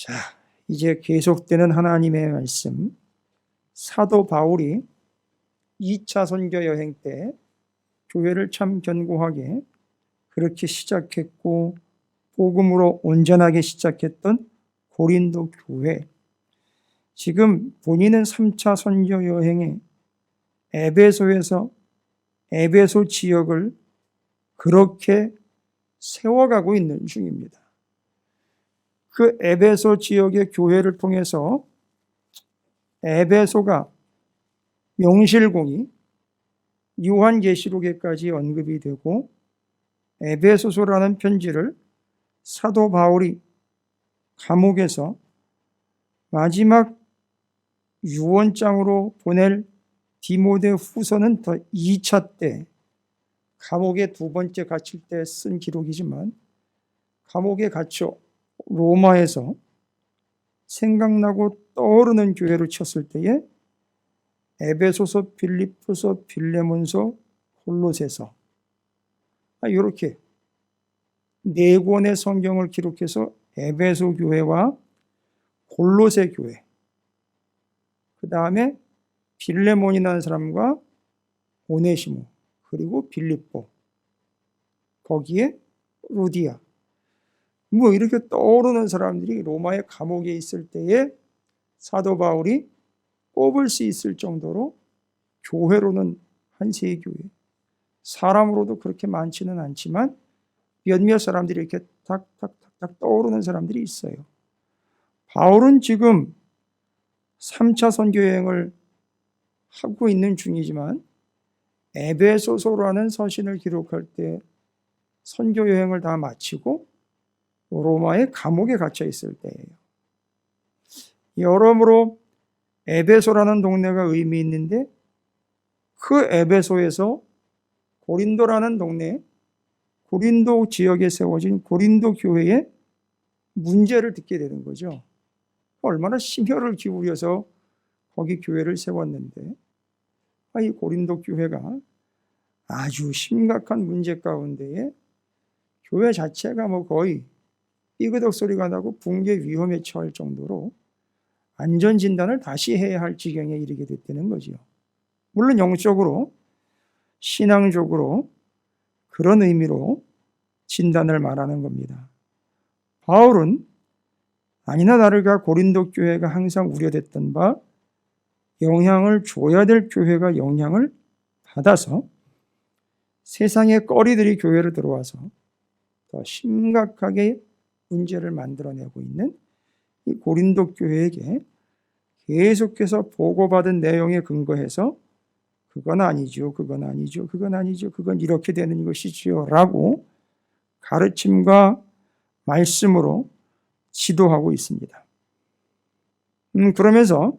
자, 이제 계속되는 하나님의 말씀. 사도 바울이 2차 선교 여행 때 교회를 참 견고하게 그렇게 시작했고 복음으로 온전하게 시작했던 고린도 교회. 지금 본인은 3차 선교 여행에 에베소에서 에베소 지역을 그렇게 세워가고 있는 중입니다. 그 에베소 지역의 교회를 통해서 에베소가 명실공히 요한계시록에까지 언급이 되고 에베소서라는 편지를 사도 바울이 감옥에서 마지막 유언장으로 보낼 디모데 후서는 더 2차 때 감옥에 두 번째 갇힐 때 쓴 기록이지만 감옥에 갇혀 로마에서 생각나고 떠오르는 교회를 쳤을 때에 에베소서, 빌립보서, 빌레몬서, 골로새서 이렇게 네 권의 성경을 기록해서 에베소 교회와 골로새 교회, 그 다음에 빌레몬이라는 사람과 오네시모, 그리고 빌립보, 거기에 루디아, 이렇게 떠오르는 사람들이 로마의 감옥에 있을 때에 사도 바울이 꼽을 수 있을 정도로 교회로는 한 세 교회, 사람으로도 그렇게 많지는 않지만 몇몇 사람들이 이렇게 탁탁탁탁 떠오르는 사람들이 있어요. 바울은 지금 3차 선교 여행을 하고 있는 중이지만 에베소서라는 서신을 기록할 때 선교 여행을 다 마치고 로마의 감옥에 갇혀 있을 때예요. 여러모로 에베소라는 동네가 의미 있는데 그 에베소에서 고린도라는 동네, 고린도 지역에 세워진 고린도 교회의 문제를 듣게 되는 거죠. 얼마나 심혈을 기울여서 거기 교회를 세웠는데 이 고린도 교회가 아주 심각한 문제 가운데에 교회 자체가 거의 삐그덕 소리가 나고 붕괴 위험에 처할 정도로 안전진단을 다시 해야 할 지경에 이르게 됐다는 거죠. 물론 영적으로, 신앙적으로 그런 의미로 진단을 말하는 겁니다. 바울은 아니나 다를까 고린도 교회가 항상 우려됐던 바 영향을 줘야 될 교회가 영향을 받아서 세상의 꺼리들이 교회로 들어와서 더 심각하게 문제를 만들어내고 있는 이 고린도 교회에게 계속해서 보고받은 내용에 근거해서 그건 아니죠, 그건 아니죠, 그건 아니죠, 그건 이렇게 되는 것이지요 라고 가르침과 말씀으로 지도하고 있습니다. 그러면서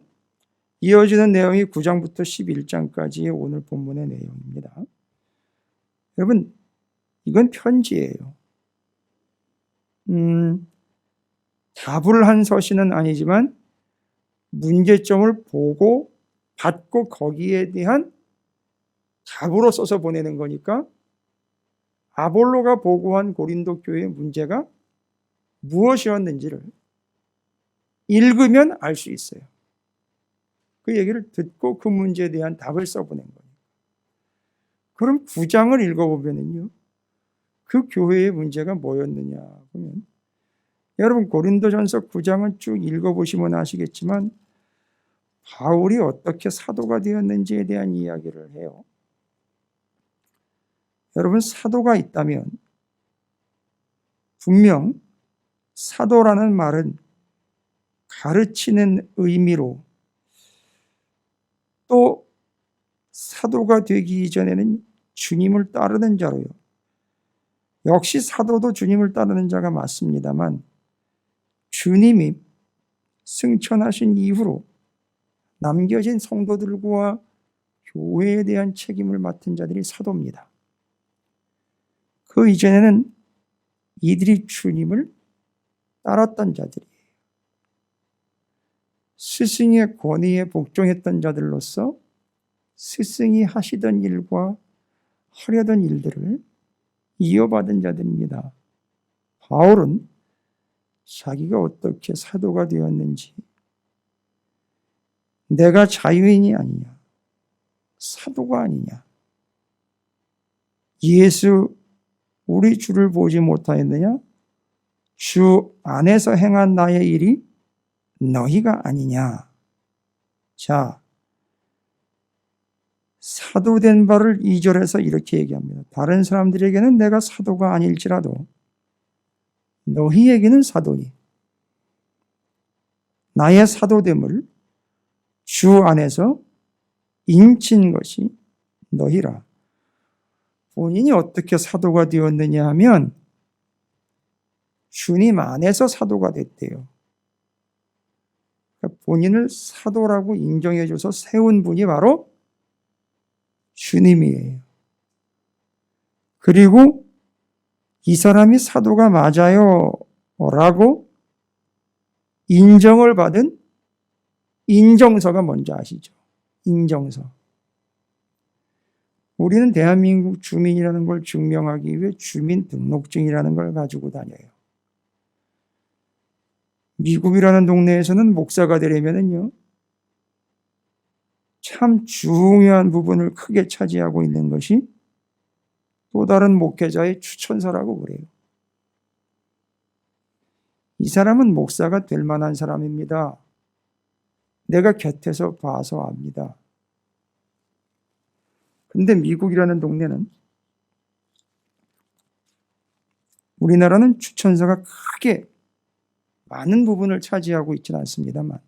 이어지는 내용이 9장부터 11장까지의 오늘 본문의 내용입니다. 여러분, 이건 편지예요. 답을 한 서신은 아니지만 문제점을 보고 받고 거기에 대한 답으로 써서 보내는 거니까 아볼로가 보고한 고린도 교회의 문제가 무엇이었는지를 읽으면 알 수 있어요. 그 얘기를 듣고 그 문제에 대한 답을 써보낸 거예요. 그럼 9장을 읽어보면요, 그 교회의 문제가 뭐였느냐 보면, 여러분 고린도전서 9장은 쭉 읽어보시면 아시겠지만 바울이 어떻게 사도가 되었는지에 대한 이야기를 해요. 여러분, 사도가 있다면 분명 사도라는 말은 가르치는 의미로, 또 사도가 되기 이전에는 주님을 따르는 자로요. 역시 사도도 주님을 따르는 자가 맞습니다만 주님이 승천하신 이후로 남겨진 성도들과 교회에 대한 책임을 맡은 자들이 사도입니다. 그 이전에는 이들이 주님을 따랐던 자들이에요. 스승의 권위에 복종했던 자들로서 스승이 하시던 일과 하려던 일들을 이어받은 자들입니다. 바울은 자기가 어떻게 사도가 되었는지, 내가 자유인이 아니냐, 사도가 아니냐, 예수 우리 주를 보지 못하였느냐, 주 안에서 행한 나의 일이 너희가 아니냐. 자, 사도된 바를 2절에서 이렇게 얘기합니다. 다른 사람들에게는 내가 사도가 아닐지라도 너희에게는 사도니 나의 사도됨을 주 안에서 인친 것이 너희라. 본인이 어떻게 사도가 되었느냐 하면 주님 안에서 사도가 됐대요. 그러니까 본인을 사도라고 인정해줘서 세운 분이 바로 주님이에요. 그리고 이 사람이 사도가 맞아요 라고 인정을 받은 인정서가 뭔지 아시죠? 인정서. 우리는 대한민국 주민이라는 걸 증명하기 위해 주민등록증이라는 걸 가지고 다녀요. 미국이라는 동네에서는 목사가 되려면요, 참 중요한 부분을 크게 차지하고 있는 것이 또 다른 목회자의 추천서라고 그래요. 이 사람은 목사가 될 만한 사람입니다. 내가 곁에서 봐서 압니다. 근데 미국이라는 동네는, 우리나라는 추천서가 크게 많은 부분을 차지하고 있지는 않습니다만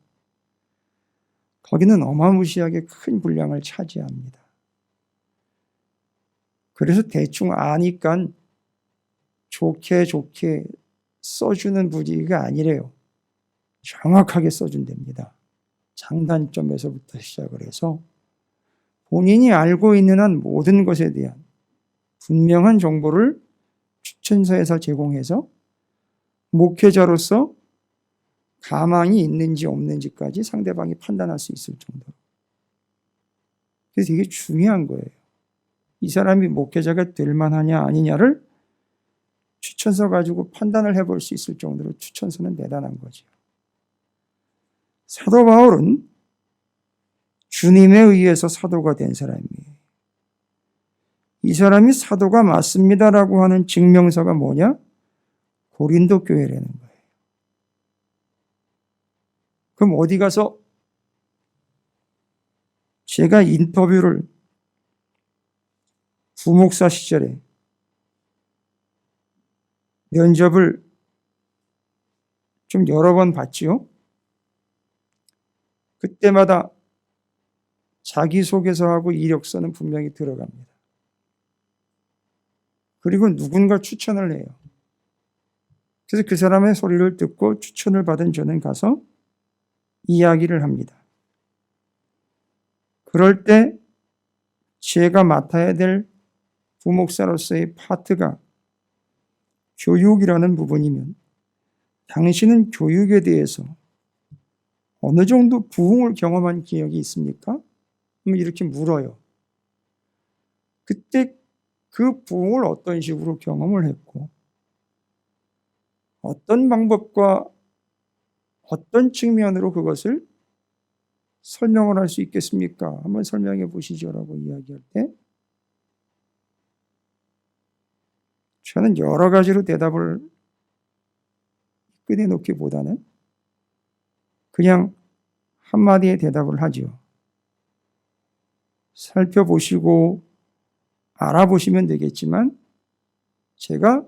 거기는 어마무시하게 큰 분량을 차지합니다. 그래서 대충 아니까 좋게 써주는 분위기가 아니래요. 정확하게 써준답니다. 장단점에서부터 시작을 해서 본인이 알고 있는 한 모든 것에 대한 분명한 정보를 추천서에서 제공해서 목회자로서 가망이 있는지 없는지까지 상대방이 판단할 수 있을 정도로. 그래서 되게 중요한 거예요. 이 사람이 목회자가 될 만하냐 아니냐를 추천서 가지고 판단을 해볼 수 있을 정도로 추천서는 대단한 거죠. 사도 바울은 주님에 의해서 사도가 된 사람이에요. 이 사람이 사도가 맞습니다라고 하는 증명서가 뭐냐? 고린도 교회라는 거예요. 그럼 어디 가서 제가 인터뷰를 부목사 시절에 면접을 좀 여러 번 봤지요. 그때마다 자기소개서하고 이력서는 분명히 들어갑니다. 그리고 누군가 추천을 해요. 그래서 그 사람의 소리를 듣고 추천을 받은 저는 가서 이야기를 합니다. 그럴 때 제가 맡아야 될 부목사로서의 파트가 교육이라는 부분이면 당신은 교육에 대해서 어느 정도 부흥을 경험한 기억이 있습니까? 이렇게 물어요. 그때 그 부흥을 어떤 식으로 경험을 했고 어떤 방법과 어떤 측면으로 그것을 설명을 할 수 있겠습니까? 한번 설명해 보시죠 라고 이야기할 때 저는 여러 가지로 대답을 꺼내놓기보다는 그냥 한마디의 대답을 하죠. 살펴보시고 알아보시면 되겠지만 제가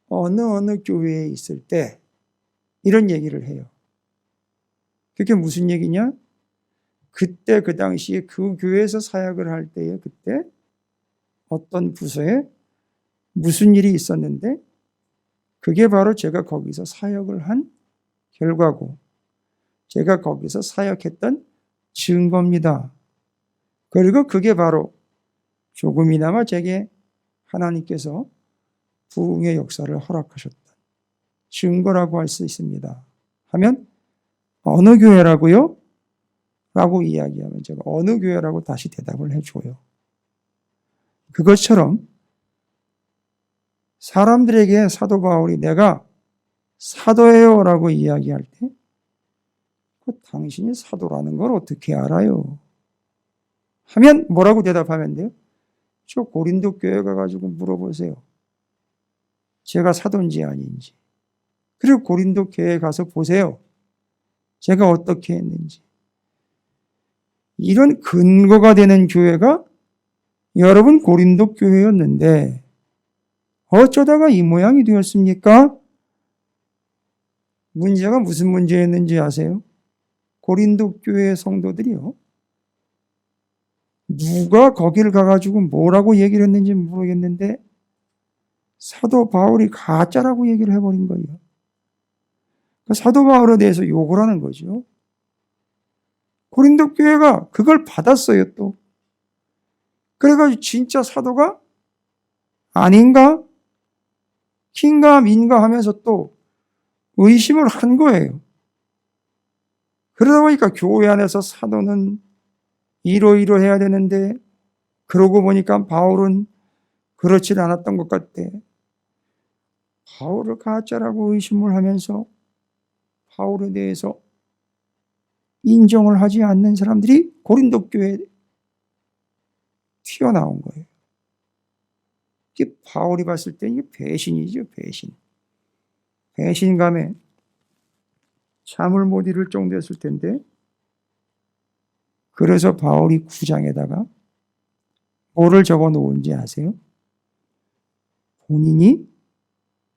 어느 교회에 있을 때 이런 얘기를 해요. 그게 무슨 얘기냐? 그때 그 당시에 그 교회에서 사역을 할 때에 그때 어떤 부서에 무슨 일이 있었는데 그게 바로 제가 거기서 사역을 한 결과고 제가 거기서 사역했던 증거입니다. 그리고 그게 바로 조금이나마 제게 하나님께서 부흥의 역사를 허락하셨던 증거라고 할 수 있습니다. 하면 어느 교회라고요? 라고 이야기하면 제가 어느 교회라고 다시 대답을 해줘요. 그것처럼 사람들에게 사도 바울이 내가 사도예요 라고 이야기할 때 당신이 사도라는 걸 어떻게 알아요? 하면 뭐라고 대답하면 돼요? 저 고린도 교회 가가지고 물어보세요. 제가 사도인지 아닌지. 그리고 고린도 교회에 가서 보세요. 제가 어떻게 했는지. 이런 근거가 되는 교회가 여러분 고린도 교회였는데 어쩌다가 이 모양이 되었습니까? 문제가 무슨 문제였는지 아세요? 고린도 교회 성도들이요. 누가 거기를 가가지고 뭐라고 얘기를 했는지 모르겠는데 사도 바울이 가짜라고 얘기를 해버린 거예요. 사도 바울에 대해서 욕을 하는 거죠. 고린도 교회가 그걸 받았어요 또. 그래가지고 진짜 사도가 아닌가? 킹가 민가 하면서 또 의심을 한 거예요. 그러다 보니까 교회 안에서 사도는 이러이러해야 되는데 그러고 보니까 바울은 그렇지 않았던 것 같대. 바울을 가짜라고 의심을 하면서 바울에 대해서 인정을 하지 않는 사람들이 고린도 교회에 튀어나온 거예요. 이게 바울이 봤을 때 이게 배신이죠, 배신. 배신감에 잠을 못 이룰 정도였을 텐데 그래서 바울이 9장에다가 뭐를 적어 놓은지 아세요? 본인이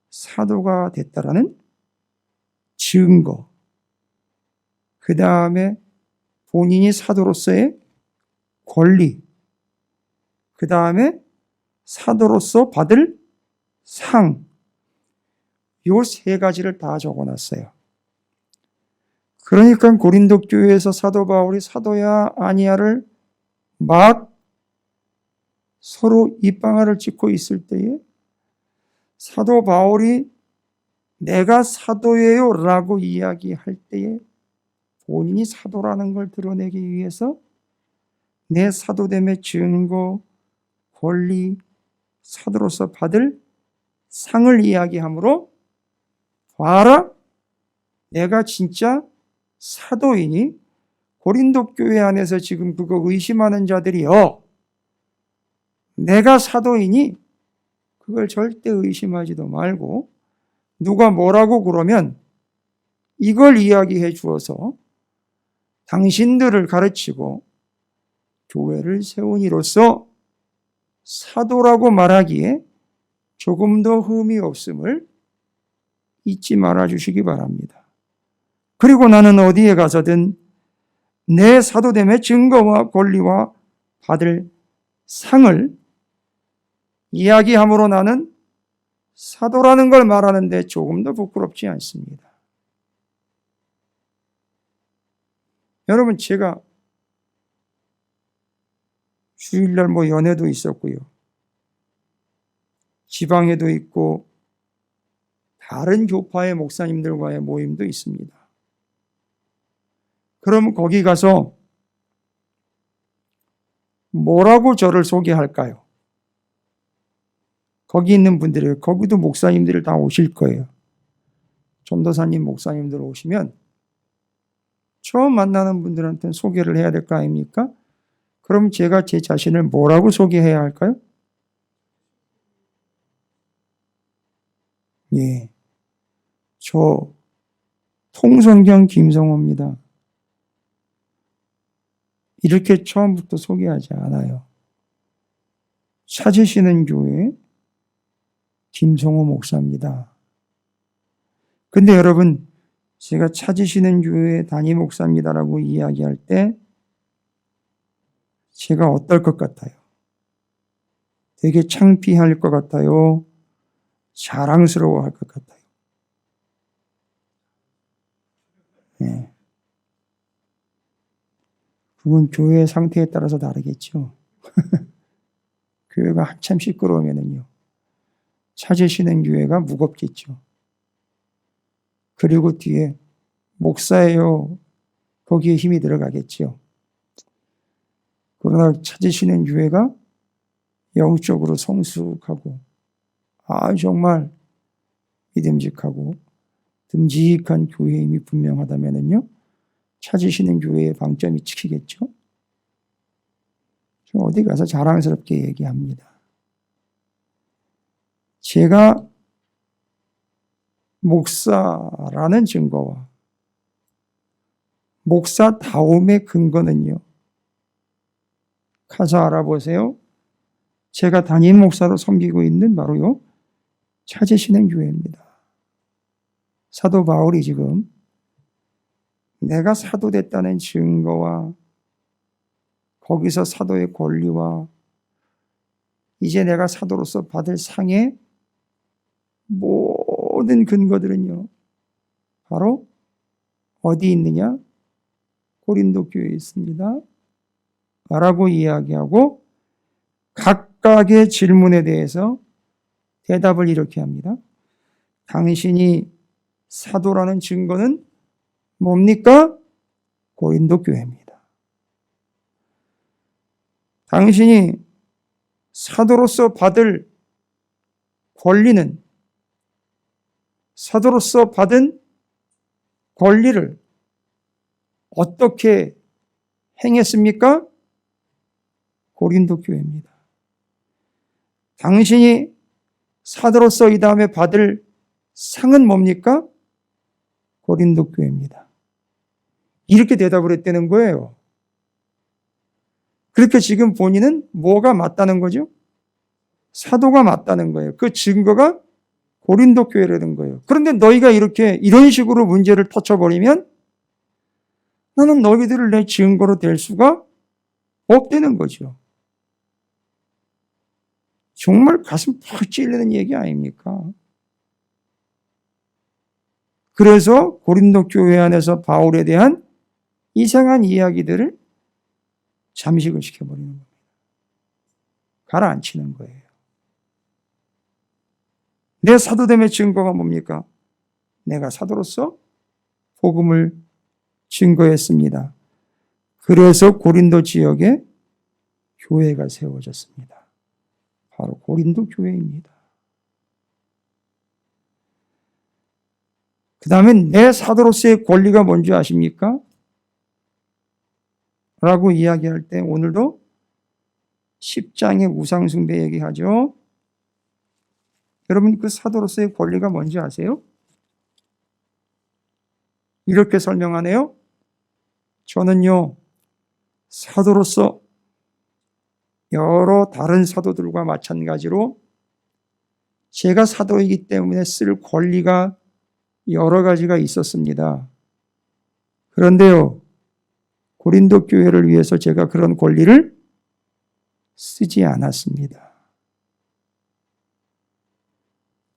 사도가 됐다라는 증거, 그 다음에 본인이 사도로서의 권리, 그 다음에 사도로서 받을 상, 요 세 가지를 다 적어놨어요. 그러니까 고린도 교회에서 사도 바울이 사도야 아니야를 막 서로 입방아를 찍고 있을 때에 사도 바울이 내가 사도예요 라고 이야기할 때에 본인이 사도라는 걸 드러내기 위해서 내 사도됨의 증거, 권리, 사도로서 받을 상을 이야기하므로 봐라, 내가 진짜 사도이니 고린도 교회 안에서 지금 그거 의심하는 자들이요, 내가 사도이니 그걸 절대 의심하지도 말고 누가 뭐라고 그러면 이걸 이야기해 주어서 당신들을 가르치고 교회를 세운 이로써 사도라고 말하기에 조금 더 흠이 없음을 잊지 말아 주시기 바랍니다. 그리고 나는 어디에 가서든 내 사도됨의 증거와 권리와 받을 상을 이야기함으로 나는 사도라는 걸 말하는데 조금 더 부끄럽지 않습니다. 여러분, 제가 주일날 연회도 있었고요, 지방에도 있고 다른 교파의 목사님들과의 모임도 있습니다. 그럼 거기 가서 뭐라고 저를 소개할까요? 거기 있는 분들이, 거기도 목사님들이 다 오실 거예요. 전도사님, 목사님들 오시면 처음 만나는 분들한테는 소개를 해야 될 거 아닙니까? 그럼 제가 제 자신을 뭐라고 소개해야 할까요? 예, 저 통성경 김성호입니다. 이렇게 처음부터 소개하지 않아요. 찾으시는 교회 김성호 목사입니다. 근데 여러분, 제가 찾으시는 교회 담임 목사입니다라고 이야기할 때 제가 어떨 것 같아요? 되게 창피할 것 같아요? 자랑스러워할 것 같아요? 네. 그건 교회의 상태에 따라서 다르겠죠. 교회가 한참 시끄러우면은요, 찾으시는 교회가 무겁겠죠. 그리고 뒤에 목사예요, 거기에 힘이 들어가겠죠. 그러나 찾으시는 교회가 영적으로 성숙하고 정말 믿음직하고 듬직한 교회임이 분명하다면요, 찾으시는 교회의 방점이 찍히겠죠. 저 어디 가서 자랑스럽게 얘기합니다. 제가 목사라는 증거와 목사다움의 근거는요, 가서 알아보세요. 제가 담임 목사로 섬기고 있는 바로요, 찾으시는 교회입니다. 사도 바울이 지금 내가 사도 됐다는 증거와 거기서 사도의 권리와 이제 내가 사도로서 받을 상의 모든 근거들은요, 바로 어디 있느냐? 고린도 교회에 있습니다. 라고 이야기하고 각각의 질문에 대해서 대답을 이렇게 합니다. 당신이 사도라는 증거는 뭡니까? 고린도 교회입니다. 당신이 사도로서 받을 권리는, 사도로서 받은 권리를 어떻게 행했습니까? 고린도 교회입니다. 당신이 사도로서 이 다음에 받을 상은 뭡니까? 고린도 교회입니다. 이렇게 대답을 했다는 거예요. 그렇게 지금 본인은 뭐가 맞다는 거죠? 사도가 맞다는 거예요. 그 증거가 고린도 교회라는 거예요. 그런데 너희가 이런 식으로 문제를 터쳐버리면 나는 너희들을 내 증거로 될 수가 없다는 거죠. 정말 가슴 팍 찔리는 얘기 아닙니까? 그래서 고린도 교회 안에서 바울에 대한 이상한 이야기들을 잠식을 시켜버리는 겁니다. 가라앉히는 거예요. 내 사도됨의 증거가 뭡니까? 내가 사도로서 복음을 증거했습니다. 그래서 고린도 지역에 교회가 세워졌습니다. 바로 고린도 교회입니다. 그 다음에 내 사도로서의 권리가 뭔지 아십니까? 라고 이야기할 때 오늘도 10장의 우상숭배 얘기하죠. 여러분 그 사도로서의 권리가 뭔지 아세요? 이렇게 설명하네요. 저는요, 사도로서 여러 다른 사도들과 마찬가지로 제가 사도이기 때문에 쓸 권리가 여러 가지가 있었습니다. 그런데요, 고린도 교회를 위해서 제가 그런 권리를 쓰지 않았습니다.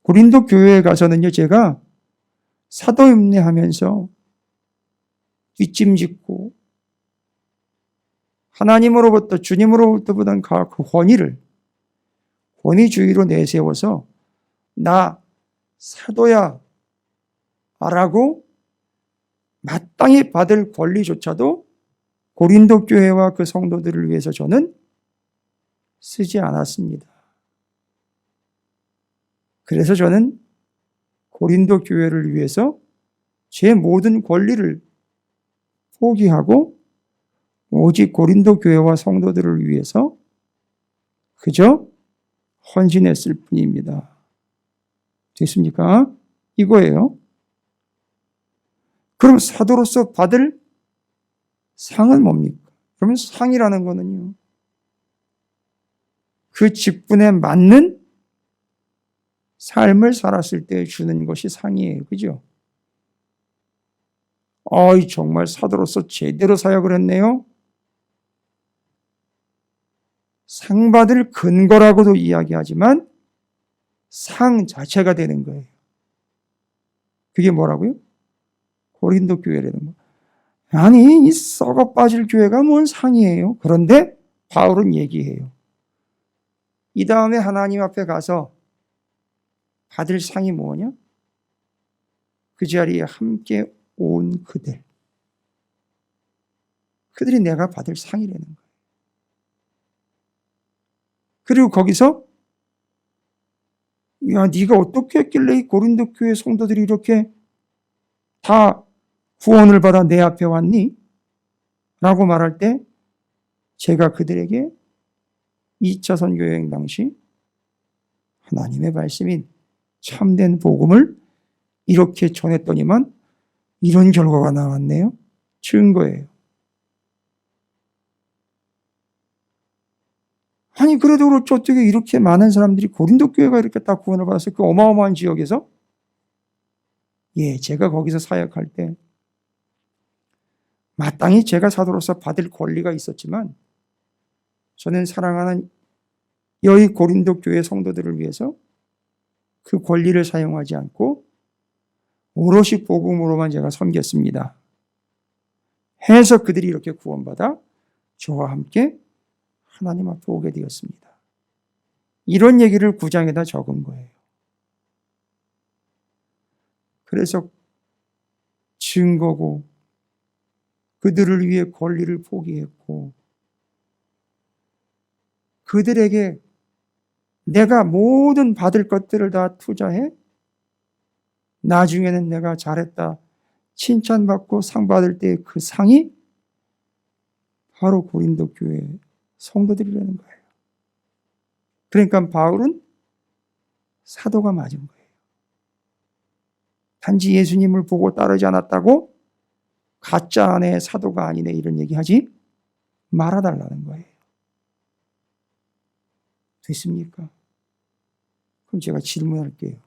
고린도 교회에 가서는요, 제가 사도임내하면서 뒷짐짓고 하나님으로부터, 주님으로부터 받은 그 권위주의로 내세워서 나 사도야 라고 마땅히 받을 권리조차도 고린도 교회와 그 성도들을 위해서 저는 쓰지 않았습니다. 그래서 저는 고린도 교회를 위해서 제 모든 권리를 포기하고 오직 고린도 교회와 성도들을 위해서 그저 헌신했을 뿐입니다. 됐습니까? 이거예요. 그럼 사도로서 받을 상은 뭡니까? 그러면 상이라는 거는요, 그 직분에 맞는 삶을 살았을 때 주는 것이 상이에요. 그죠? 정말 사도로서 제대로 사역을 했네요. 상 받을 근거라고도 이야기하지만 상 자체가 되는 거예요. 그게 뭐라고요? 고린도 교회라는 거. 아니, 이 썩어 빠질 교회가 뭔 상이에요. 그런데 바울은 얘기해요. 이 다음에 하나님 앞에 가서 받을 상이 뭐냐? 그 자리에 함께 온 그들이 내가 받을 상이라는 거예요. 그리고 거기서 야, 네가 어떻게 했길래 이 고린도 교회 성도들이 이렇게 다 구원을 받아 내 앞에 왔니? 라고 말할 때 제가 그들에게 2차 선교 여행 당시 하나님의 말씀인 참된 복음을 이렇게 전했더니만 이런 결과가 나왔네요. 증거예요. 아니 그래도 그렇지 어떻게 이렇게 많은 사람들이 고린도 교회가 이렇게 다 구원을 받았어요. 그 어마어마한 지역에서. 제가 거기서 사역할 때 마땅히 제가 사도로서 받을 권리가 있었지만 저는 사랑하는 여의 고린도 교회 성도들을 위해서 그 권리를 사용하지 않고 오롯이 복음으로만 제가 섬겼습니다. 해서 그들이 이렇게 구원받아 저와 함께 하나님 앞에 오게 되었습니다. 이런 얘기를 9장에다 적은 거예요. 그래서 증거고 그들을 위해 권리를 포기했고 그들에게 내가 모든 받을 것들을 다 투자해 나중에는 내가 잘했다 칭찬받고 상 받을 때 그 상이 바로 고린도 교회 성도들이라는 거예요. 그러니까 바울은 사도가 맞은 거예요. 단지 예수님을 보고 따르지 않았다고 가짜 아내 사도가 아니네 이런 얘기하지 말아달라는 거예요. 됐습니까? 그럼 제가 질문할게요.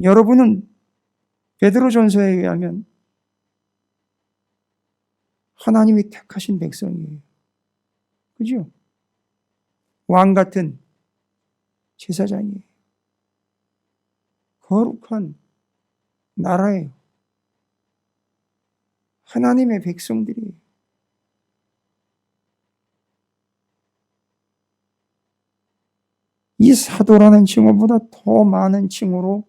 여러분은 베드로전서에 의하면 하나님이 택하신 백성이에요. 그죠? 왕 같은 제사장이에요. 거룩한 나라예요. 하나님의 백성들이에요. 이 사도라는 칭호보다 더 많은 칭호로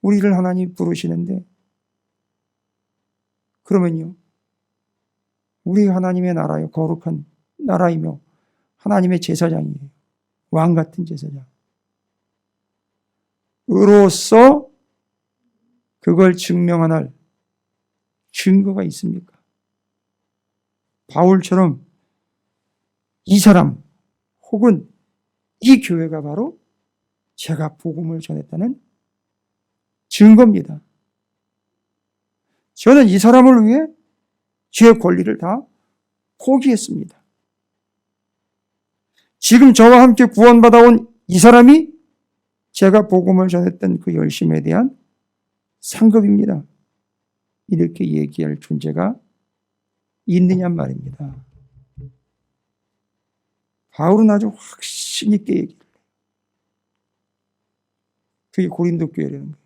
우리를 하나님 부르시는데 그러면요. 우리 하나님의 나라요. 거룩한 나라이며 하나님의 제사장이에요. 왕 같은 제사장. 으로써 그걸 증명할 증거가 있습니까? 바울처럼 이 사람 혹은 이 교회가 바로 제가 복음을 전했다는 증거입니다. 저는 이 사람을 위해 제 권리를 다 포기했습니다. 지금 저와 함께 구원받아온 이 사람이 제가 복음을 전했던 그 열심에 대한 상급입니다. 이렇게 얘기할 존재가 있느냐 말입니다. 바울은 아주 확신 있게 얘기해요. 그게 고린도 교회라는 거예요.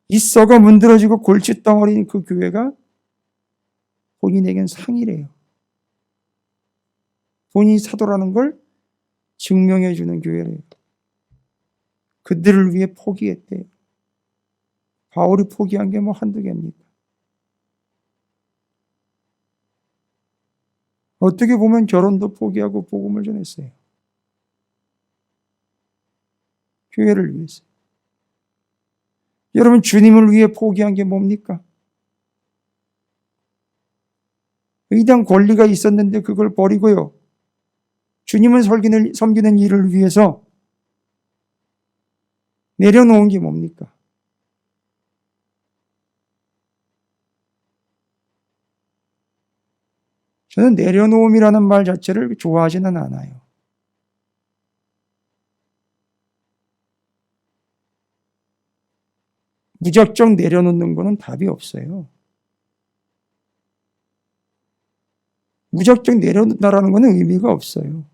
이 썩어 문드러지고 골칫덩어리인 그 교회가 본인에겐 상이래요. 본인이 사도라는 걸 증명해 주는 교회래요. 그들을 위해 포기했대요. 바울이 포기한 게 뭐 한두 개입니까? 어떻게 보면 결혼도 포기하고 복음을 전했어요. 교회를 위해서. 여러분 주님을 위해 포기한 게 뭡니까? 의당 권리가 있었는데 그걸 버리고요. 주님을 섬기는 일을 위해서 내려놓은 게 뭡니까? 저는 내려놓음이라는 말 자체를 좋아하지는 않아요. 무작정 내려놓는 것은 답이 없어요. 무작정 내려놓는다라는 것은 의미가 없어요.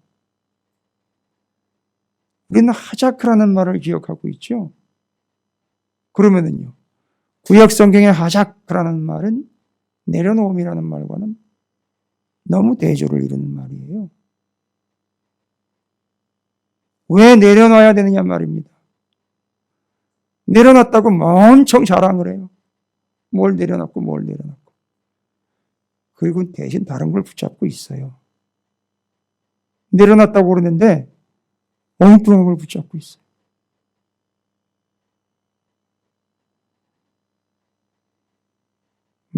우리는 하자크라는 말을 기억하고 있죠. 그러면은요, 구약 성경의 하자크라는 말은 내려놓음이라는 말과는 너무 대조를 이루는 말이에요. 왜 내려놔야 되느냐 말입니다. 내려놨다고 엄청 자랑을 해요. 뭘 내려놨고 뭘 내려놨고. 그리고 대신 다른 걸 붙잡고 있어요. 내려놨다고 그러는데 엉뚱한 걸 붙잡고 있어요.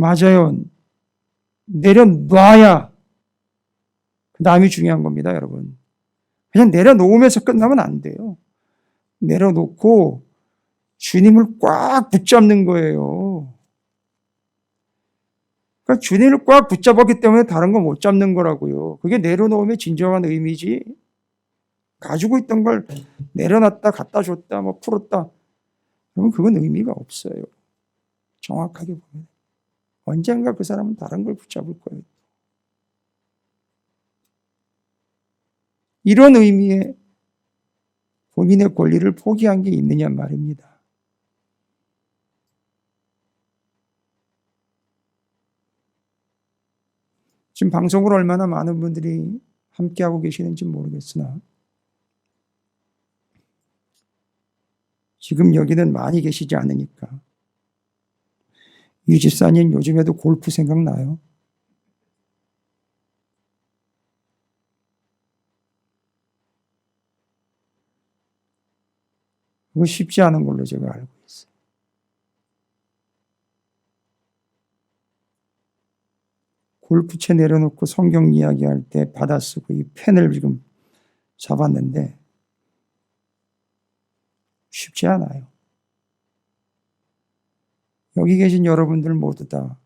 맞아요. 내려놔야 그 다음이 중요한 겁니다, 여러분. 그냥 내려놓으면서 끝나면 안 돼요. 내려놓고 주님을 꽉 붙잡는 거예요. 그러니까 주님을 꽉 붙잡았기 때문에 다른 거 못 잡는 거라고요. 그게 내려놓음의 진정한 의미지. 가지고 있던 걸 내려놨다, 갖다 줬다, 뭐 풀었다. 그러면 그건 의미가 없어요. 정확하게 보면. 언젠가 그 사람은 다른 걸 붙잡을 거예요. 이런 의미의 본인의 권리를 포기한 게 있느냐 말입니다. 지금 방송을 얼마나 많은 분들이 함께하고 계시는지 모르겠으나 지금 여기는 많이 계시지 않으니까 유 집사님 요즘에도 골프 생각나요? 그거 쉽지 않은 걸로 제가 알고 있어요. 골프채 내려놓고 성경 이야기할 때 받아 쓰고 이 펜을 지금 잡았는데 쉽지 않아요. 여기 계신 여러분들 모두 다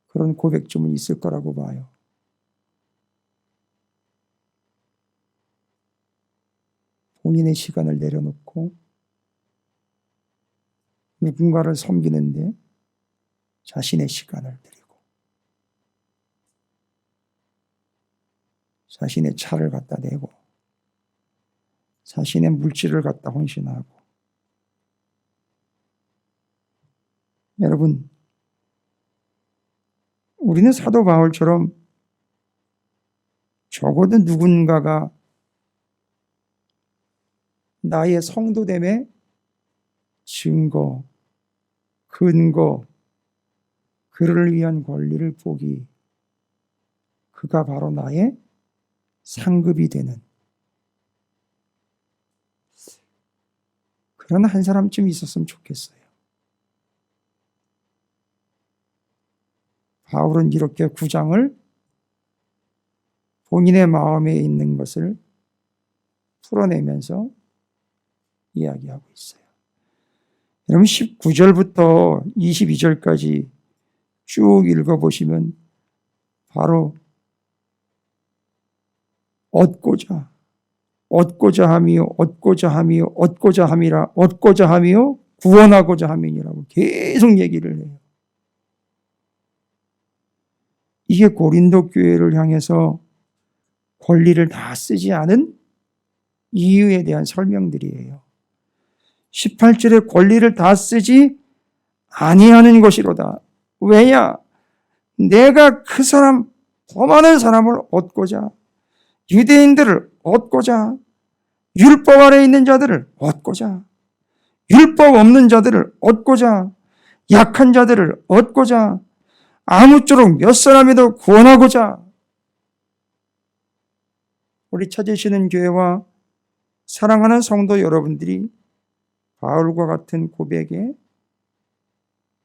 그런 고백점은 있을 거라고 봐요. 본인의 시간을 내려놓고 누군가를 섬기는데 자신의 시간을 드리고 자신의 차를 갖다 대고 자신의 물질을 갖다 헌신하고 여러분 우리는 사도 바울처럼 적어도 누군가가 나의 성도됨의 증거, 근거, 그를 위한 권리를 보기 그가 바로 나의 상급이 되는 그런 한 사람쯤 있었으면 좋겠어요. 바울은 이렇게 9장을 본인의 마음에 있는 것을 풀어내면서 이야기하고 있어요. 여러분 19절부터 22절까지 쭉 읽어보시면 바로 얻고자 함이요 얻고자 함이요 얻고자 함이라 얻고자 함이요 구원하고자 함이니라고 계속 얘기를 해요. 이게 고린도 교회를 향해서 권리를 다 쓰지 않은 이유에 대한 설명들이에요. 18절에 권리를 다 쓰지 아니하는 것이로다. 왜냐? 내가 그 사람, 더 많은 사람을 얻고자, 유대인들을 얻고자, 율법 아래 있는 자들을 얻고자, 율법 없는 자들을 얻고자, 약한 자들을 얻고자, 아무쪼록 몇 사람이도 구원하고자. 우리 찾으시는 교회와 사랑하는 성도 여러분들이 바울과 같은 고백에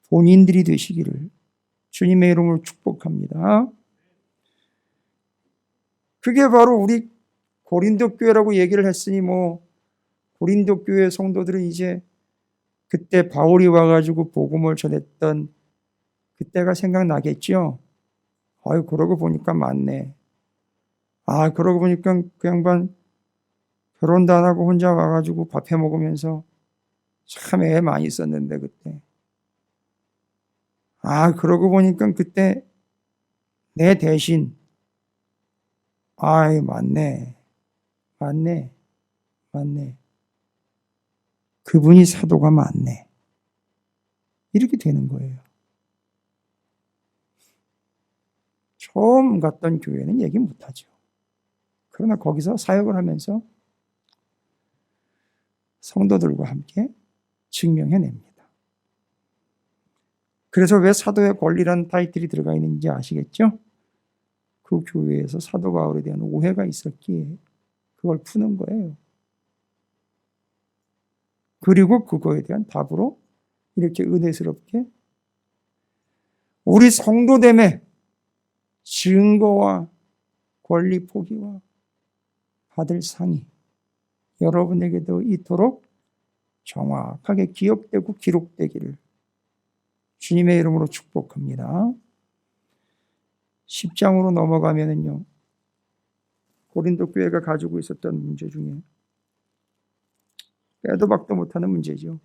본인들이 되시기를 주님의 이름으로 축복합니다. 그게 바로 우리 고린도 교회라고 얘기를 했으니 고린도 교회 성도들은 이제 그때 바울이 와가지고 복음을 전했던 그때가 생각나겠죠. 아유 그러고 보니까 맞네. 아 그러고 보니까 그 양반 결혼도 안 하고 혼자 와가지고 밥 해 먹으면서 참 애 많이 썼는데 그때. 아 그러고 보니까 그때 내 대신 아이 맞네. 그분이 사도가 맞네. 이렇게 되는 거예요. 처음 갔던 교회는 얘기 못하죠. 그러나 거기서 사역을 하면서 성도들과 함께 증명해냅니다. 그래서 왜 사도의 권리라는 타이틀이 들어가 있는지 아시겠죠? 그 교회에서 사도 바울에 대한 오해가 있었기에 그걸 푸는 거예요. 그리고 그거에 대한 답으로 이렇게 은혜스럽게 우리 성도됨의 증거와 권리 포기와 받을 상이 여러분에게도 이토록 정확하게 기억되고 기록되기를 주님의 이름으로 축복합니다. 10장으로 넘어가면은요, 고린도 교회가 가지고 있었던 문제 중에 빼도 박도 못하는 문제죠.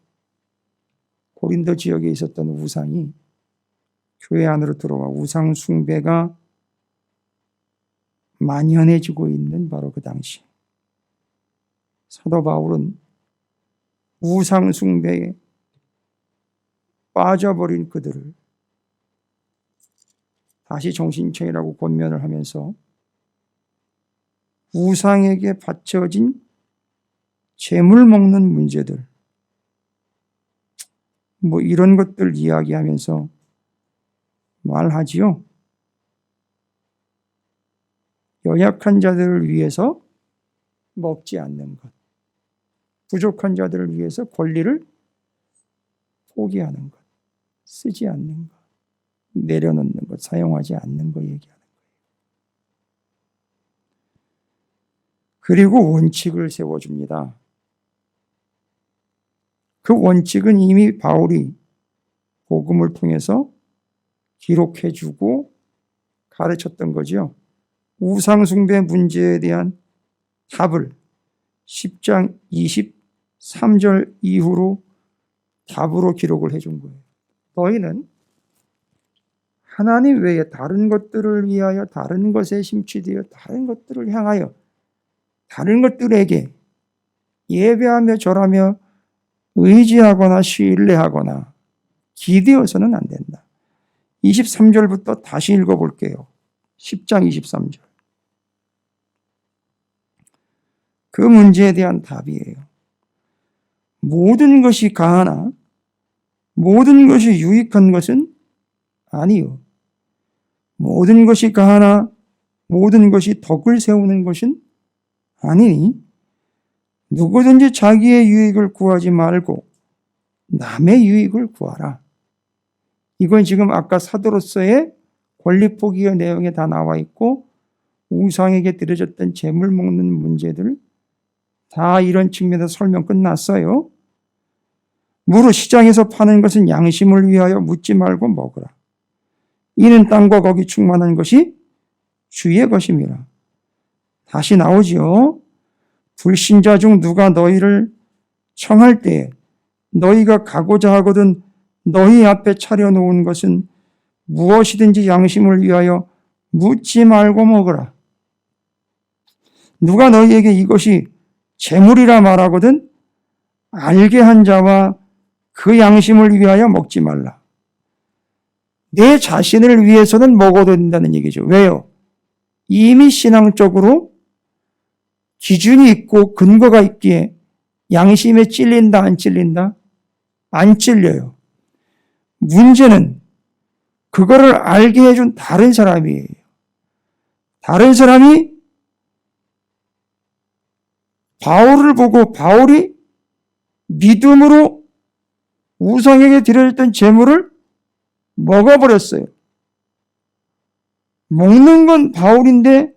고린도 지역에 있었던 우상이 교회 안으로 들어와 우상 숭배가 만연해지고 있는 바로 그 당시 사도 바울은 우상 숭배에 빠져버린 그들을 다시 정신 차리라고 권면을 하면서 우상에게 바쳐진 재물 먹는 문제들, 이런 것들 이야기하면서 말하지요. 연약한 자들을 위해서 먹지 않는 것, 부족한 자들을 위해서 권리를 포기하는 것, 쓰지 않는 것, 내려놓는 것, 사용하지 않는 것 얘기하는 거예요. 그리고 원칙을 세워줍니다. 그 원칙은 이미 바울이 복음을 통해서 기록해주고 가르쳤던 거죠. 우상숭배 문제에 대한 답을 10장 23절 이후로 답으로 기록을 해준 거예요. 너희는 하나님 외에 다른 것들을 위하여, 다른 것에 심취되어 다른 것들을 향하여, 다른 것들에게 예배하며 절하며 의지하거나 신뢰하거나 기대어서는 안 된다. 23절부터 다시 읽어볼게요. 10장 23절. 그 문제에 대한 답이에요. 모든 것이 가하나 모든 것이 유익한 것은 아니요. 모든 것이 가하나 모든 것이 덕을 세우는 것은 아니니 누구든지 자기의 유익을 구하지 말고 남의 유익을 구하라. 이건 지금 아까 사도로서의 권리 포기의 내용에 다 나와 있고 우상에게 드려졌던 재물 먹는 문제들 다 이런 측면에서 설명 끝났어요. 무릇 시장에서 파는 것은 양심을 위하여 묻지 말고 먹으라. 이는 땅과 거기 충만한 것이 주의 것임이라. 다시 나오지요. 불신자 중 누가 너희를 청할 때에 너희가 가고자 하거든 너희 앞에 차려놓은 것은 무엇이든지 양심을 위하여 묻지 말고 먹으라. 누가 너희에게 이것이 재물이라 말하거든 알게 한 자와 그 양심을 위하여 먹지 말라. 내 자신을 위해서는 먹어도 된다는 얘기죠. 왜요? 이미 신앙적으로 기준이 있고 근거가 있기에 양심에 찔린다, 안 찔린다? 안 찔려요. 문제는 그거를 알게 해준 다른 사람이에요. 다른 사람이 바울을 보고 바울이 믿음으로 우상에게 드려졌던 재물을 먹어버렸어요. 먹는 건 바울인데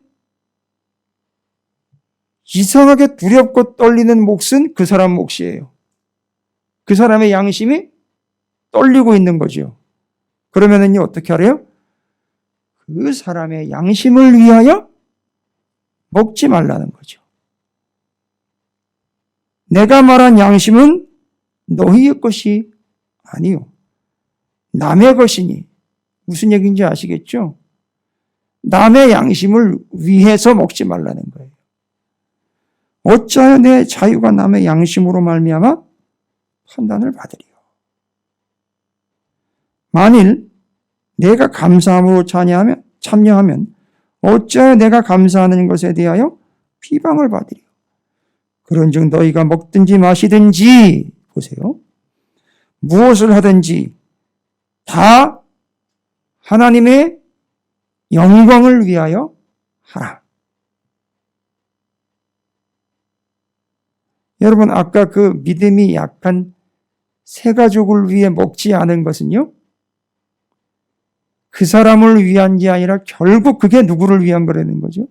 이상하게 두렵고 떨리는 몫은 그 사람 몫이에요. 그 사람의 양심이 떨리고 있는 거죠. 그러면은요, 어떻게 하래요? 그 사람의 양심을 위하여 먹지 말라는 거죠. 내가 말한 양심은 너희의 것이 아니요. 남의 것이니. 무슨 얘기인지 아시겠죠? 남의 양심을 위해서 먹지 말라는 거예요. 어찌하여 내 자유가 남의 양심으로 말미암아 판단을 받으리요. 만일 내가 감사함으로 참여하면 어찌하여 내가 감사하는 것에 대하여 비방을 받으리요. 그런즉 너희가 먹든지 마시든지 보세요. 무엇을 하든지 다 하나님의 영광을 위하여 하라. 여러분, 아까 그 믿음이 약한 새 가족을 위해 먹지 않은 것은요, 그 사람을 위한 게 아니라 결국 그게 누구를 위한 거라는 거죠?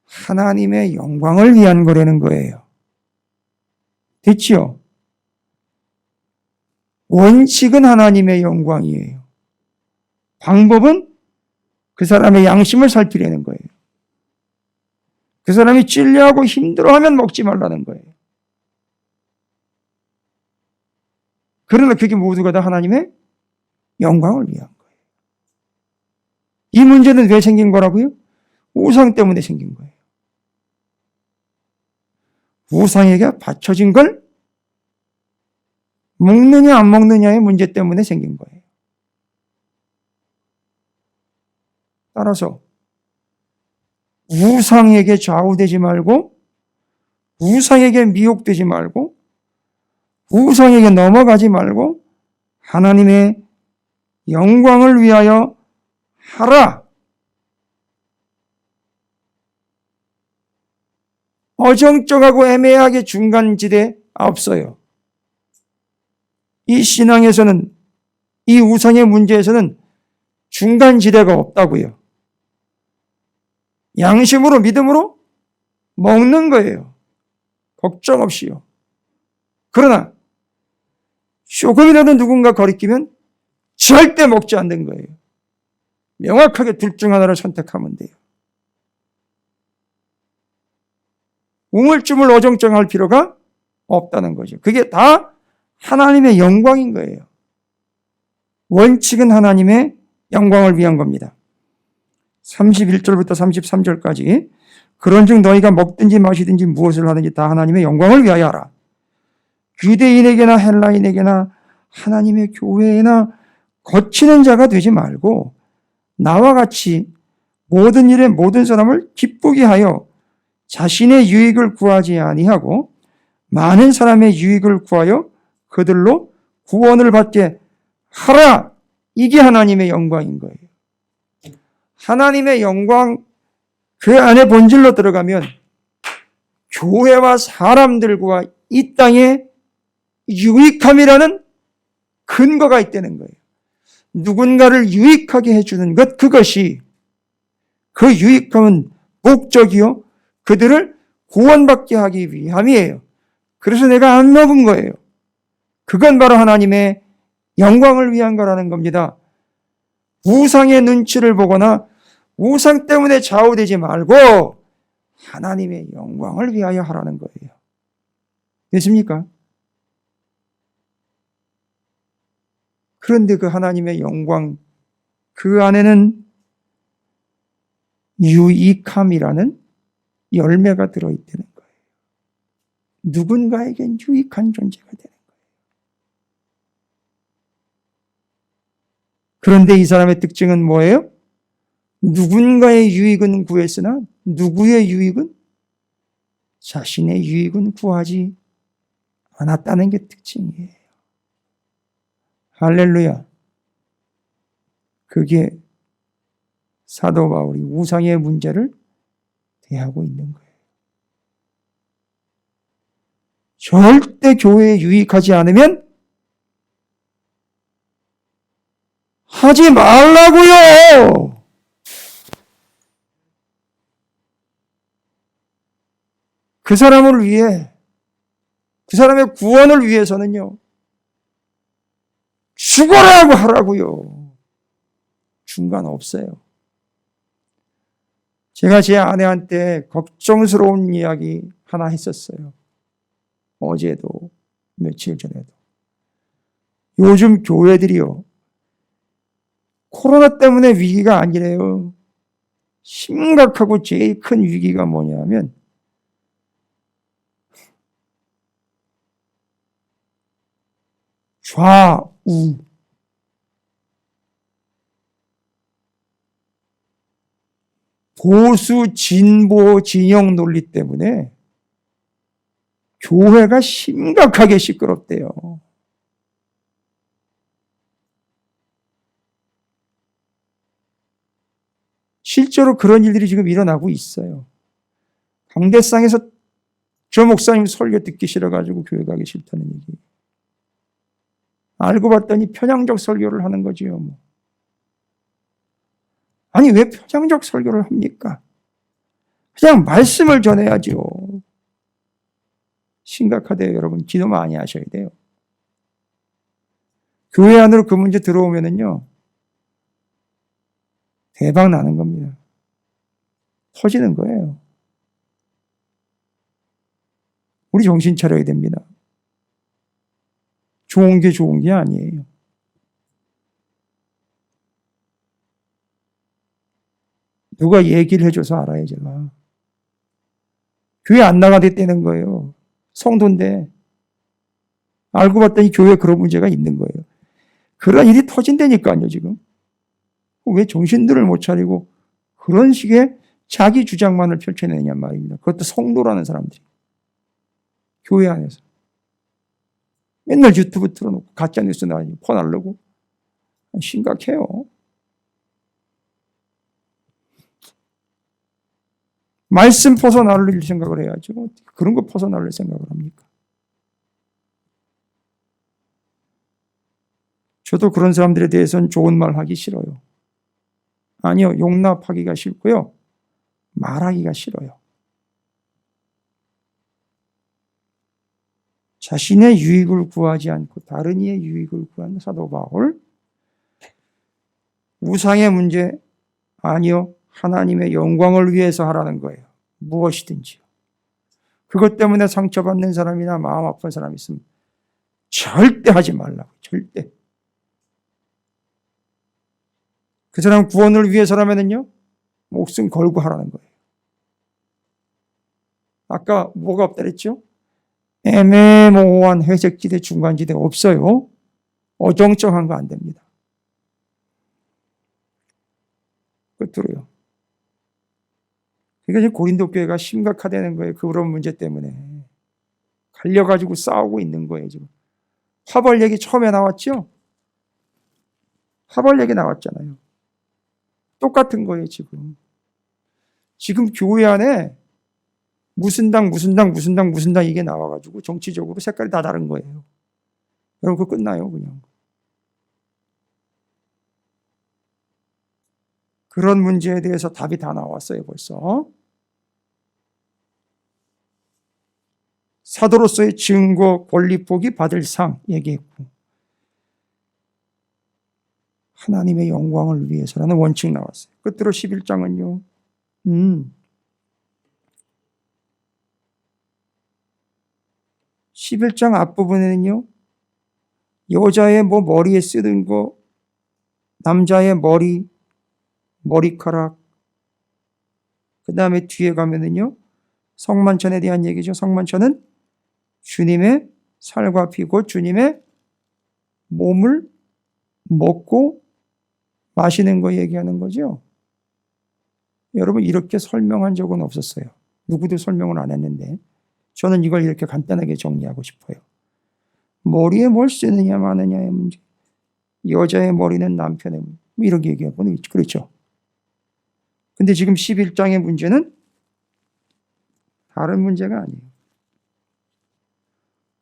하나님의 영광을 위한 거라는 거예요. 됐죠? 원칙은 하나님의 영광이에요. 방법은 그 사람의 양심을 살피려는 거예요. 그 사람이 찔려하고 힘들어하면 먹지 말라는 거예요. 그러나 그게 모두가 다 하나님의 영광을 위한 거예요. 이 문제는 왜 생긴 거라고요? 우상 때문에 생긴 거예요. 우상에게 바쳐진 걸 먹느냐 안 먹느냐의 문제 때문에 생긴 거예요. 따라서 우상에게 좌우되지 말고, 우상에게 미혹되지 말고, 우상에게 넘어가지 말고 하나님의 영광을 위하여 하라. 어정쩡하고 애매하게 중간지대 없어요. 이 신앙에서는, 이 우상의 문제에서는 중간지대가 없다고요. 양심으로, 믿음으로 먹는 거예요. 걱정 없이요. 그러나 조금이라도 누군가 거리끼면 절대 먹지 않는 거예요. 명확하게 둘 중 하나를 선택하면 돼요. 우물쭈물 어정쩡할 필요가 없다는 거죠. 그게 다 하나님의 영광인 거예요. 원칙은 하나님의 영광을 위한 겁니다. 31절부터 33절까지 그런즉 너희가 먹든지 마시든지 무엇을 하든지 다 하나님의 영광을 위하여 하라. 유대인에게나 헬라인에게나 하나님의 교회에나 거치는 자가 되지 말고 나와 같이 모든 일에 모든 사람을 기쁘게 하여 자신의 유익을 구하지 아니하고 많은 사람의 유익을 구하여 그들로 구원을 받게 하라. 이게 하나님의 영광인 거예요. 하나님의 영광, 그 안에 본질로 들어가면 교회와 사람들과 이 땅에 유익함이라는 근거가 있다는 거예요. 누군가를 유익하게 해주는 것, 그것이, 그 유익함은 목적이요, 그들을 구원받게 하기 위함이에요. 그래서 내가 안 먹은 거예요. 그건 바로 하나님의 영광을 위한 거라는 겁니다. 우상의 눈치를 보거나 우상 때문에 좌우되지 말고 하나님의 영광을 위하여 하라는 거예요. 됐습니까? 그런데 그 하나님의 영광, 그 안에는 유익함이라는 열매가 들어있다는 거예요. 누군가에겐 유익한 존재가 되는 거예요. 그런데 이 사람의 특징은 뭐예요? 누군가의 유익은 구했으나 누구의 유익은? 자신의 유익은 구하지 않았다는 게 특징이에요. 할렐루야. 그게 사도 바울이 우상의 문제를 대하고 있는 거예요. 절대 교회에 유익하지 않으면 하지 말라고요. 그 사람을 위해, 그 사람의 구원을 위해서는요, 죽어라고 하라고요. 중간 없어요. 제가 제 아내한테 걱정스러운 이야기 하나 했었어요. 어제도 며칠 전에도. 요즘 교회들이요, 코로나 때문에 위기가 아니래요. 심각하고 제일 큰 위기가 뭐냐면 좌우, 보수, 진보, 진영 논리 때문에 교회가 심각하게 시끄럽대요. 실제로 그런 일들이 지금 일어나고 있어요. 강대상에서 저 목사님 설교 듣기 싫어가지고 교회 가기 싫다는 얘기. 알고 봤더니 편향적 설교를 하는 거지요. 뭐. 아니 왜 편향적 설교를 합니까? 그냥 말씀을 전해야죠. 심각하대요, 여러분. 기도 많이 하셔야 돼요. 교회 안으로 그 문제 들어오면은요, 대박 나는 겁니다. 터지는 거예요. 우리 정신 차려야 됩니다. 좋은 게 아니에요. 누가 얘기를 해줘서 알아요, 제가. 교회 안 나가겠다는 거예요. 성도인데. 알고 봤더니 교회에 그런 문제가 있는 거예요. 그런 일이 터진다니까요, 지금. 왜 정신들을 못 차리고 그런 식의 자기 주장만을 펼쳐내냐 말입니다. 그것도 성도라는 사람들이. 교회 안에서. 맨날 유튜브 틀어놓고 가짜뉴스 나가지고 퍼날르고. 심각해요. 말씀 벗어나릴 생각을 해야죠. 그런 거 벗어나릴 생각을 합니까? 저도 그런 사람들에 대해서는 좋은 말 하기 싫어요. 아니요, 용납하기가 싫고요. 말하기가 싫어요. 자신의 유익을 구하지 않고 다른 이의 유익을 구하는 사도 바울. 우상의 문제, 아니요, 하나님의 영광을 위해서 하라는 거예요. 무엇이든지요. 그것 때문에 상처받는 사람이나 마음 아픈 사람이 있으면 절대 하지 말라고. 절대. 그 사람 구원을 위해서라면요, 목숨 걸고 하라는 거예요. 아까 뭐가 없다 그랬죠? 애매모호한 회색지대, 중간지대 없어요. 어정쩡한 거 안 됩니다. 끝으로요. 그러니까 지금 고린도 교회가 심각하다는 거예요. 그런 문제 때문에. 갈려가지고 싸우고 있는 거예요, 지금. 화벌 얘기 처음에 나왔죠? 화벌 얘기 나왔잖아요. 똑같은 거예요, 지금. 지금 교회 안에 무슨 당 이게 나와가지고 정치적으로 색깔이 다 다른 거예요. 여러분, 그거 끝나요, 그냥. 그런 문제에 대해서 답이 다 나왔어요, 벌써. 사도로서의 증거, 권리복이 받을 상 얘기했고, 하나님의 영광을 위해서라는 원칙 나왔어요. 끝으로 11장은요. 11장 앞부분에는요. 여자의 머리에 쓰는 거, 남자의 머리카락, 그 다음에 뒤에 가면은요. 성만찬에 대한 얘기죠. 성만찬은 주님의 살과 피고 주님의 몸을 먹고 마시는 거 얘기하는 거죠. 여러분, 이렇게 설명한 적은 없었어요. 누구도 설명을 안 했는데 저는 이걸 이렇게 간단하게 정리하고 싶어요. 머리에 뭘 쓰느냐 마느냐의 문제, 여자의 머리는 남편의 문제, 이렇게 얘기하고 그렇죠. 근데 지금 11장의 문제는 다른 문제가 아니에요.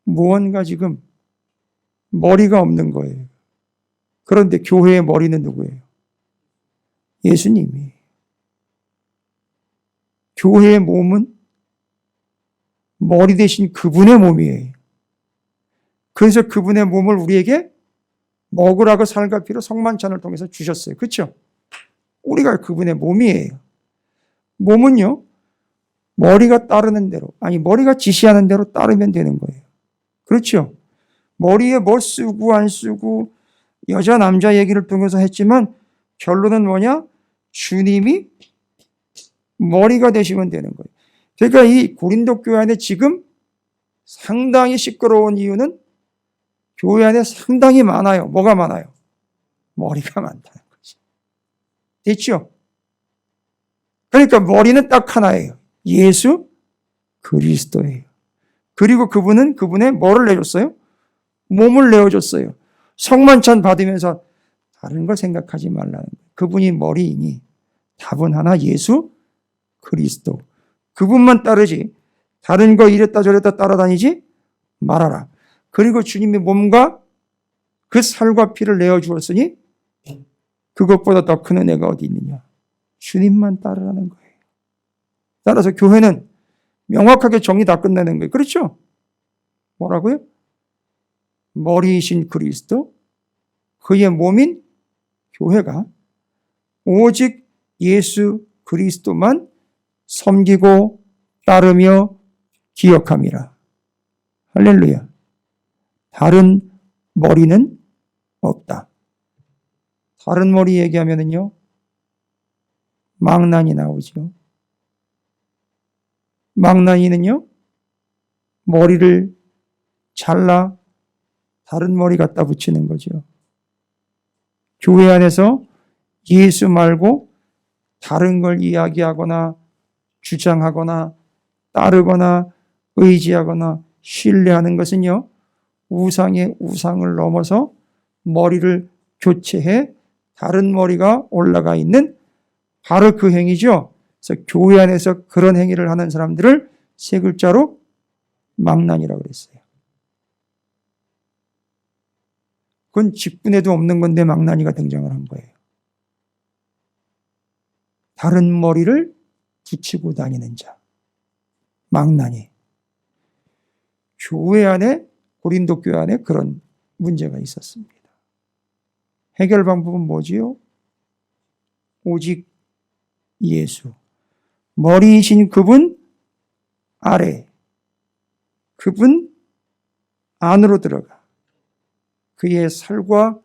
무언가 지금 머리가 없는 거예요. 그런데 교회의 머리는 누구예요? 예수님이. 교회의 몸은 머리 대신 그분의 몸이에요. 그래서 그분의 몸을 우리에게 먹으라고 살과 피로 성만찬을 통해서 주셨어요. 그렇죠? 우리가 그분의 몸이에요. 몸은요, 머리가 따르는 대로, 머리가 지시하는 대로 따르면 되는 거예요. 그렇죠? 머리에 뭐 쓰고 안 쓰고 여자 남자 얘기를 통해서 했지만 결론은 뭐냐? 주님이 머리가 되시면 되는 거예요. 그러니까 이 고린도 교회 안에 지금 상당히 시끄러운 이유는 교회 안에 상당히 많아요. 뭐가 많아요? 머리가 많다는 거지. 됐죠? 그러니까 머리는 딱 하나예요. 예수 그리스도예요. 그리고 그분은 그분의 뭐를 내줬어요? 몸을 내어줬어요. 성만찬 받으면서 다른 걸 생각하지 말라는 거예요. 그분이 머리이니 답은 하나, 예수 그리스도. 그분만 따르지 다른 거 이랬다 저랬다 따라다니지 말아라. 그리고 주님의 몸과 그 살과 피를 내어 주었으니 그것보다 더 큰 은혜가 어디 있느냐. 주님만 따르라는 거예요. 따라서 교회는 명확하게 정리 다 끝내는 거예요. 그렇죠? 뭐라고요? 머리이신 그리스도, 그의 몸인 교회가 오직 예수 그리스도만 섬기고 따르며 기억함이라. 할렐루야. 다른 머리는 없다. 다른 머리 얘기하면은요, 망나니 나오죠. 망나니는요, 머리를 잘라 다른 머리 갖다 붙이는 거죠. 교회 안에서 예수 말고 다른 걸 이야기하거나 주장하거나 따르거나 의지하거나 신뢰하는 것은요, 우상의 우상을 넘어서 머리를 교체해 다른 머리가 올라가 있는 바로 그 행위죠. 그래서 교회 안에서 그런 행위를 하는 사람들을 세 글자로 망난이라고 그랬어요. 그건 직분에도 없는 건데 망나니가 등장을 한 거예요. 다른 머리를 붙이고 다니는 자, 망나니. 교회 안에, 고린도 교회 안에 그런 문제가 있었습니다. 해결 방법은 뭐지요? 오직 예수. 머리이신 그분 아래, 그분 안으로 들어가 그의 살과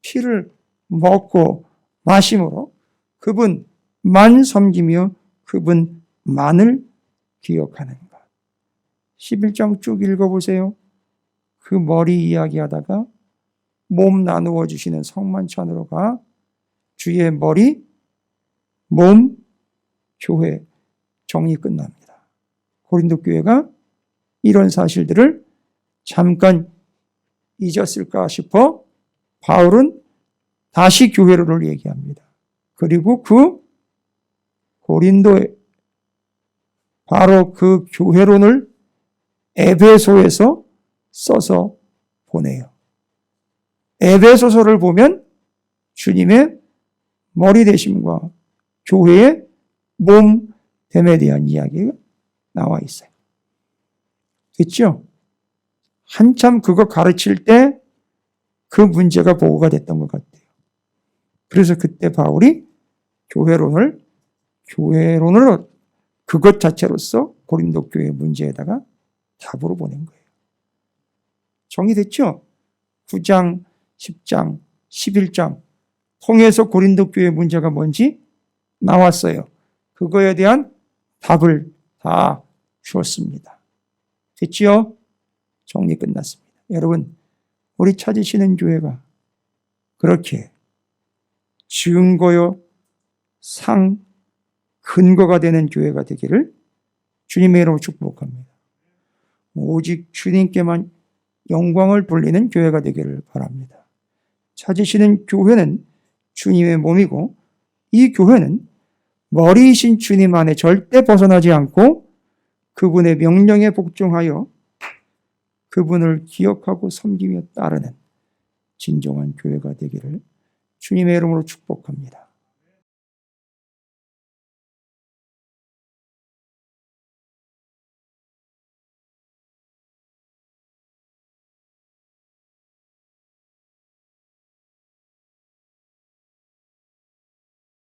피를 먹고 마심으로 그분만 섬기며 그분만을 기억하는 것. 11장 쭉 읽어보세요. 그 머리 이야기하다가 몸 나누어 주시는 성만찬으로 가 주의 머리, 몸, 교회 정리 끝납니다. 고린도 교회가 이런 사실들을 잠깐 잊었을까 싶어 바울은 다시 교회론을 얘기합니다. 그리고 그 고린도에 바로 그 교회론을 에베소에서 써서 보내요. 에베소서를 보면 주님의 머리 되심과 교회의 몸됨에 대한 이야기가 나와 있어요. 됐죠? 한참 그거 가르칠 때 그 문제가 보고가 됐던 것 같아요. 그래서 그때 바울이 교회론을 그것 자체로서 고린도 교회 문제에다가 답으로 보낸 거예요. 정리됐죠? 9장, 10장, 11장 통해서 고린도 교회 문제가 뭔지 나왔어요. 그거에 대한 답을 다 주었습니다. 됐죠? 정리 끝났습니다. 여러분, 우리 찾으시는 교회가 그렇게 증거요, 근거가 되는 교회가 되기를 주님의 이름으로 축복합니다. 오직 주님께만 영광을 돌리는 교회가 되기를 바랍니다. 찾으시는 교회는 주님의 몸이고 이 교회는 머리이신 주님 안에 절대 벗어나지 않고 그분의 명령에 복종하여 그분을 기억하고 섬기며 따르는 진정한 교회가 되기를 주님의 이름으로 축복합니다.